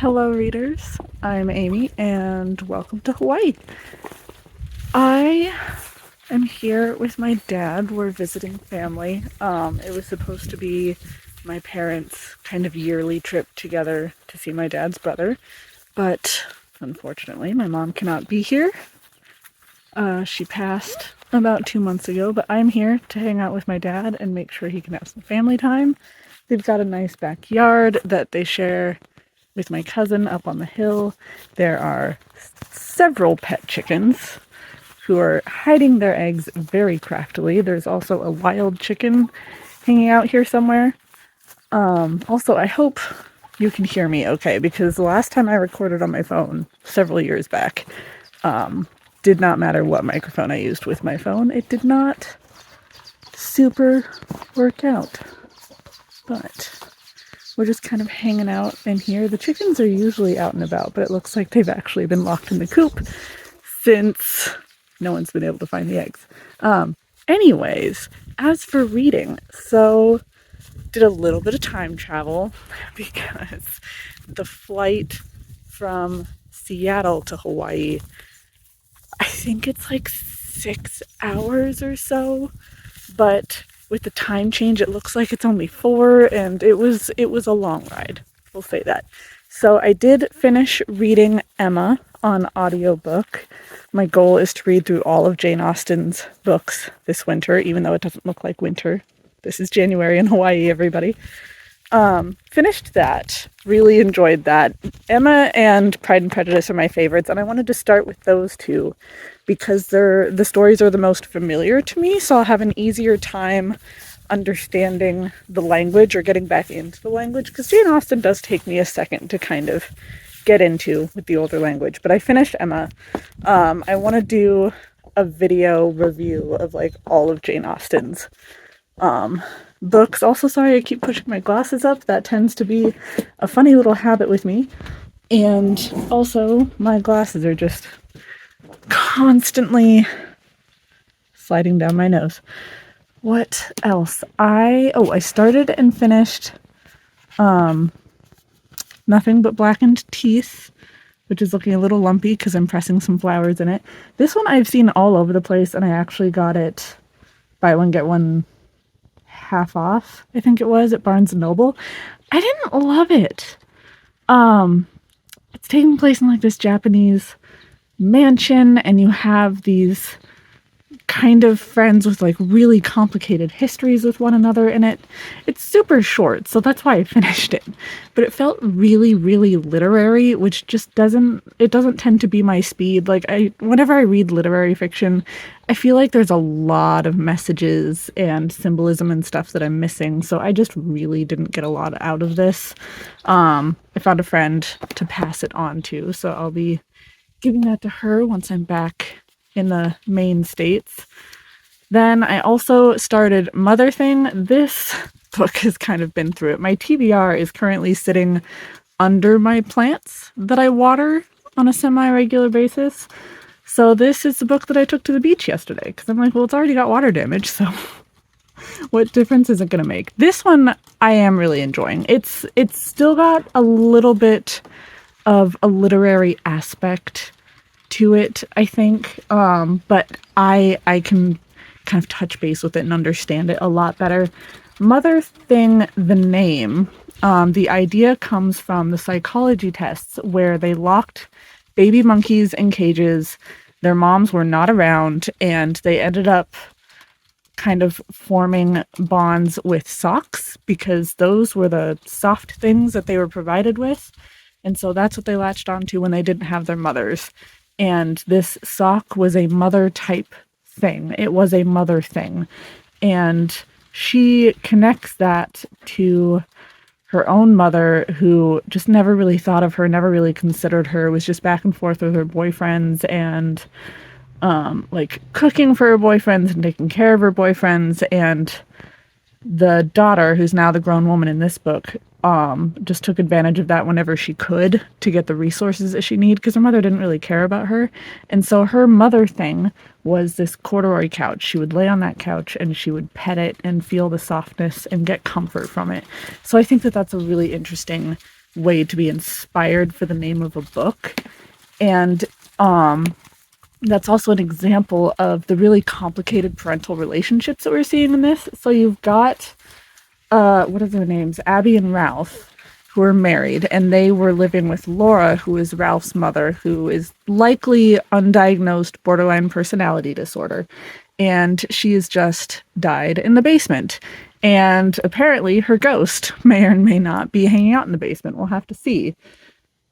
Hello readers, I'm Amy and welcome to Hawaii. I am here with my dad. We're visiting family. It was supposed to be my parents' kind of yearly trip together to see my dad's brother, but unfortunately my mom cannot be here. She passed about 2 months ago, but I'm here to hang out with my dad and make sure he can have some family time. They've got a nice backyard that they share with my cousin up on the hill. There are several pet chickens who are hiding their eggs very craftily. There's also a wild chicken hanging out here somewhere. Also, I hope you can hear me okay, because the last time I recorded on my phone several years back, did not matter what microphone I used with my phone. It did not super work out. But we're just kind of hanging out in here. The chickens are usually out and about, but it looks like they've actually been locked in the coop since no one's been able to find the eggs. Anyways, as for reading, so did a little bit of time travel because the flight from Seattle to Hawaii, I think it's like 6 hours or so, but with the time change, it looks like it's only 4, and it was a long ride. We'll say that. So I did finish reading Emma on audiobook. My goal is to read through all of Jane Austen's books this winter, even though it doesn't look like winter. This is January in Hawaii, everybody. Finished that. Really enjoyed that. Emma and Pride and Prejudice are my favorites, and I wanted to start with those two because the stories are the most familiar to me, so I'll have an easier time understanding the language or getting back into the language, because Jane Austen does take me a second to kind of get into with the older language. But I finished Emma. I want to do a video review of like all of Jane Austen's books. Also, sorry I keep pushing my glasses up. That tends to be a funny little habit with me. And also, my glasses are just constantly sliding down my nose. What else? I started and finished Nothing But Blackened Teeth, which is looking a little lumpy because I'm pressing some flowers in it. This one I've seen all over the place, and I actually got it buy one get one half off, I think it was, at Barnes & Noble. I didn't love it. It's taking place in like this Japanese mansion, and you have these kind of friends with like really complicated histories with one another in it. It's super short, so that's why I finished it. But it felt really, really literary, which just doesn't tend to be my speed. Like whenever I read literary fiction, I feel like there's a lot of messages and symbolism and stuff that I'm missing. So I just really didn't get a lot out of this. I found a friend to pass it on to, so I'll be giving that to her once I'm back in the main states. Then I also started Mother Thing. This book has kind of been through it. My TBR is currently sitting under my plants that I water on a semi-regular basis. So this is the book that I took to the beach yesterday because I'm like, well, it's already got water damage, so what difference is it going to make? This one I am really enjoying. It's still got a little bit of a literary aspect to it, I think, but I can kind of touch base with it and understand it a lot better. Mother Thing, the name, the idea comes from the psychology tests where they locked baby monkeys in cages. Their moms were not around, and they ended up kind of forming bonds with socks because those were the soft things that they were provided with. And so that's what they latched onto when they didn't have their mothers. And this sock was a mother type thing. It was a mother thing. And she connects that to her own mother, who just never really thought of her, never really considered her, was just back and forth with her boyfriends and like cooking for her boyfriends and taking care of her boyfriends. And the daughter, who's now the grown woman in this book, just took advantage of that whenever she could to get the resources that she needed, because her mother didn't really care about her. And so her mother thing was this corduroy couch. She would lay on that couch and she would pet it and feel the softness and get comfort from it. So I think that that's a really interesting way to be inspired for the name of a book. And that's also an example of the really complicated parental relationships that we're seeing in this. So you've got, what are their names? Abby and Ralph, who are married, and they were living with Laura, who is Ralph's mother, who is likely undiagnosed borderline personality disorder. And she has just died in the basement. And apparently her ghost may or may not be hanging out in the basement. We'll have to see.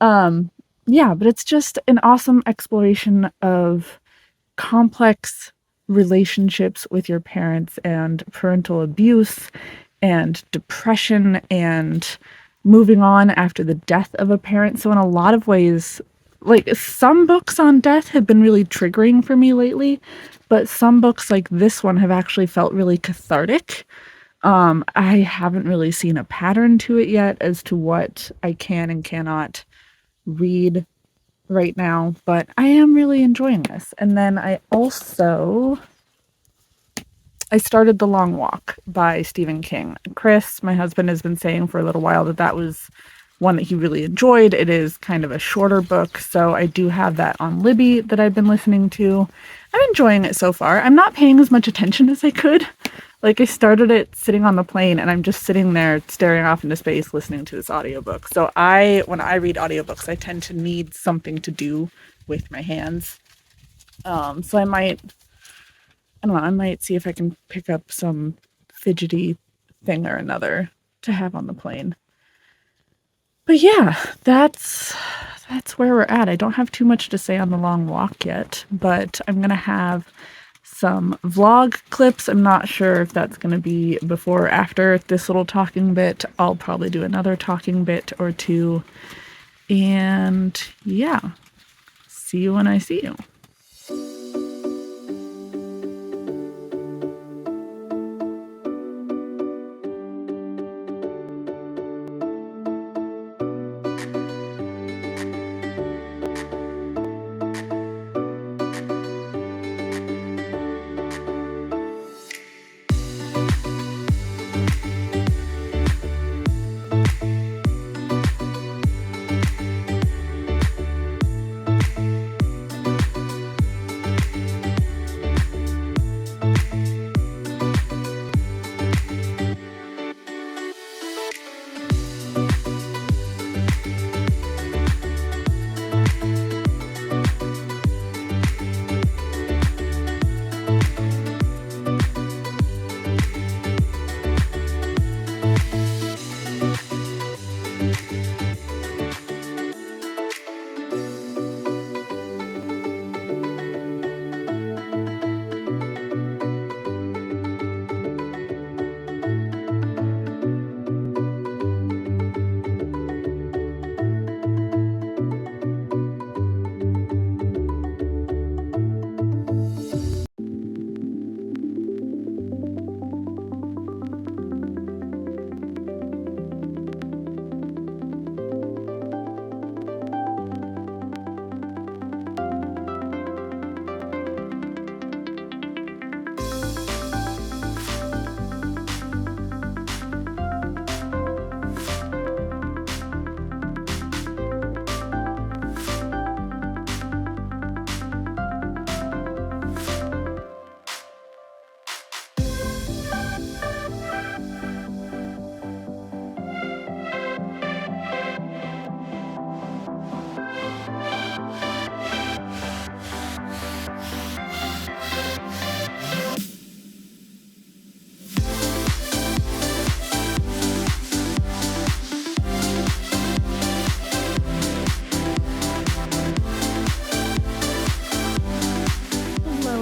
Yeah, but it's just an awesome exploration of complex relationships with your parents and parental abuse and depression and moving on after the death of a parent. So in a lot of ways, like some books on death have been really triggering for me lately, but some books like this one have actually felt really cathartic. I haven't really seen a pattern to it yet as to what I can and cannot read right now, but I am really enjoying this. And then I started The Long Walk by Stephen King. Chris, my husband, has been saying for a little while that was one that he really enjoyed. It is kind of a shorter book, so I do have that on Libby that I've been listening to. I'm enjoying it so far. I'm not paying as much attention as I could. Like, I started it sitting on the plane, and I'm just sitting there staring off into space listening to this audiobook. So when I read audiobooks, I tend to need something to do with my hands. So I might see if I can pick up some fidgety thing or another to have on the plane. But yeah, that's where we're at. I don't have too much to say on The Long Walk yet, but I'm going to have some vlog clips. I'm not sure if that's going to be before or after this little talking bit. I'll probably do another talking bit or two. And yeah, see you when I see you.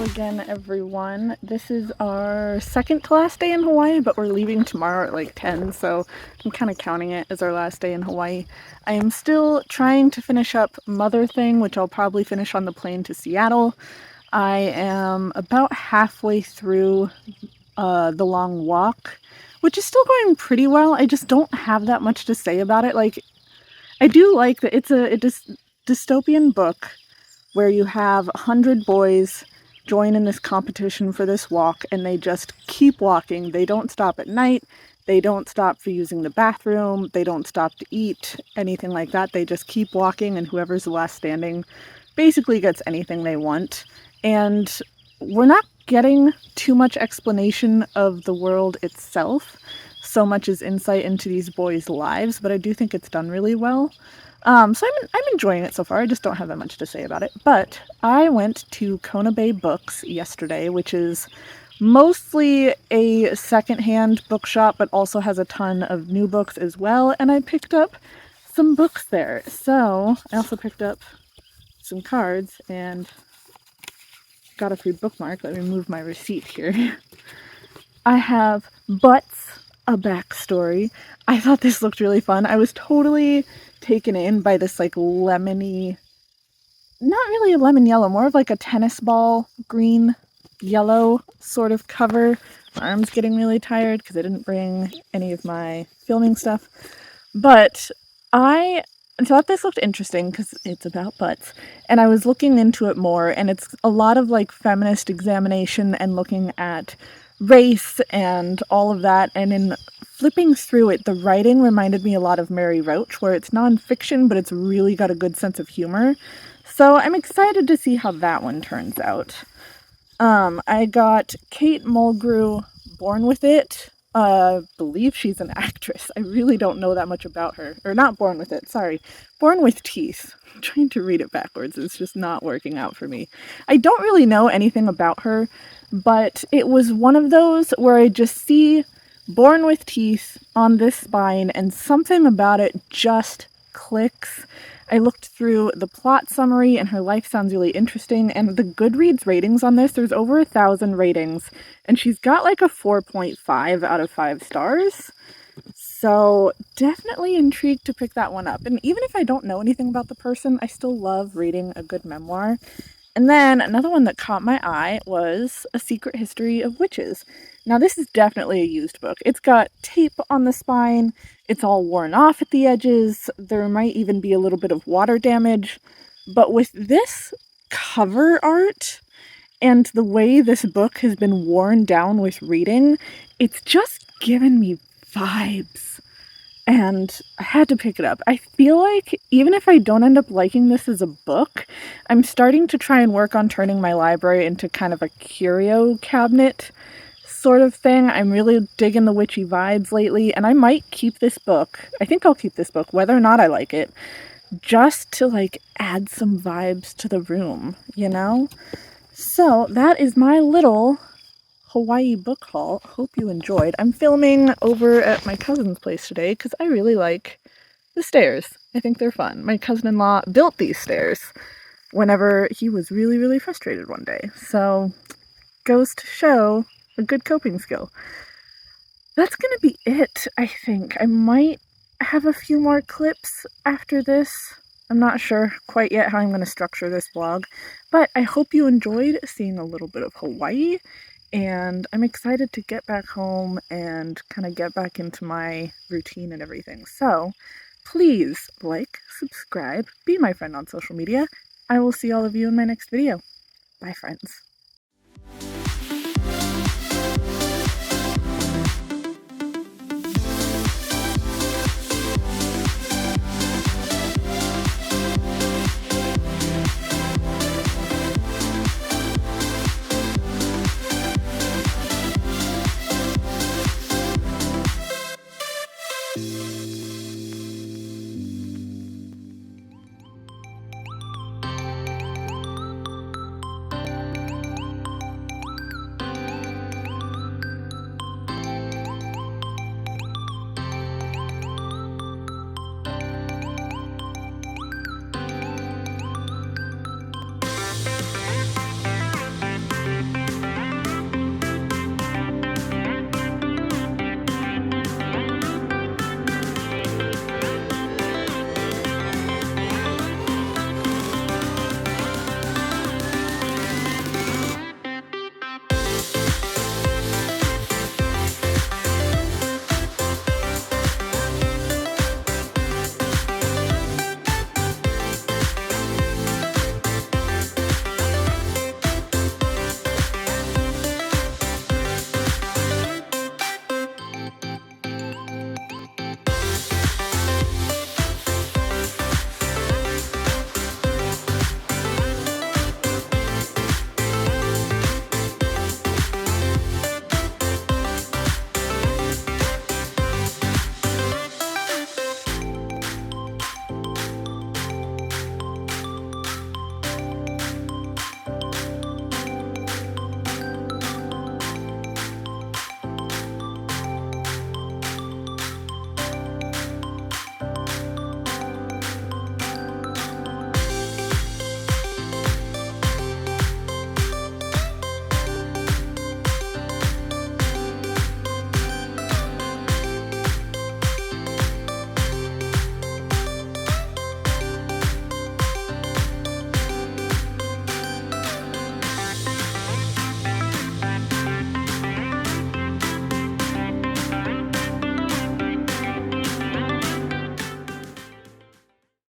Again, everyone. This is our second to last day in Hawaii, but we're leaving tomorrow at like 10, so I'm kind of counting it as our last day in Hawaii. I am still trying to finish up Mother Thing, which I'll probably finish on the plane to Seattle. I am about halfway through The Long Walk, which is still going pretty well. I just don't have that much to say about it. Like, I do like that it's a dystopian book where you have 100 boys join in this competition for this walk, and they just keep walking. They don't stop at night. They don't stop for using the bathroom. They don't stop to eat, anything like that. They just keep walking, and whoever's the last standing basically gets anything they want. And we're not getting too much explanation of the world itself, so much as insight into these boys' lives, but I do think it's done really well. So I'm enjoying it so far. I just don't have that much to say about it. But I went to Kona Bay Books yesterday, which is mostly a secondhand bookshop, but also has a ton of new books as well. And I picked up some books there. So I also picked up some cards and got a free bookmark. Let me move my receipt here. I have Butts, a Backstory. I thought this looked really fun. I was totally taken in by this like lemony, not really a lemon yellow, more of like a tennis ball green yellow sort of cover. My arm's getting really tired because I didn't bring any of my filming stuff. But I thought this looked interesting because it's about butts. And I was looking into it more, and it's a lot of like feminist examination and looking at race and all of that. And in flipping through it, the writing reminded me a lot of Mary Roach, where it's nonfiction, but it's really got a good sense of humor. So I'm excited to see how that one turns out. I got Kate Mulgrew, Born With It. Believe she's an actress. I really don't know that much about her. Or not Born With It, sorry. Born With Teeth. I'm trying to read it backwards. It's just not working out for me. I don't really know anything about her, but it was one of those where I just see Born With Teeth on this spine and something about it just clicks. I looked through the plot summary and her life sounds really interesting, and the Goodreads ratings on this, there's over 1,000 ratings, and she's got like a 4.5 out of 5 stars. So definitely intrigued to pick that one up. And even if I don't know anything about the person, I still love reading a good memoir. And then another one that caught my eye was A Secret History of Witches. Now, this is definitely a used book. It's got tape on the spine, it's all worn off at the edges, there might even be a little bit of water damage. But with this cover art and the way this book has been worn down with reading, it's just given me vibes. And I had to pick it up. I feel like even if I don't end up liking this as a book, I'm starting to try and work on turning my library into kind of a curio cabinet sort of thing. I'm really digging the witchy vibes lately, and I might keep this book. I think I'll keep this book, whether or not I like it, just to like add some vibes to the room, you know? So that is my little Hawaii book haul. Hope you enjoyed. I'm filming over at my cousin's place today because I really like the stairs. I think they're fun. My cousin-in-law built these stairs whenever he was really, really frustrated one day. So, goes to show a good coping skill. That's gonna be it, I think. I might have a few more clips after this. I'm not sure quite yet how I'm going to structure this vlog, but I hope you enjoyed seeing a little bit of Hawaii, and I'm excited to get back home and kind of get back into my routine and everything. So please like, subscribe, be my friend on social media. I will see all of you in my next video. Bye, friends.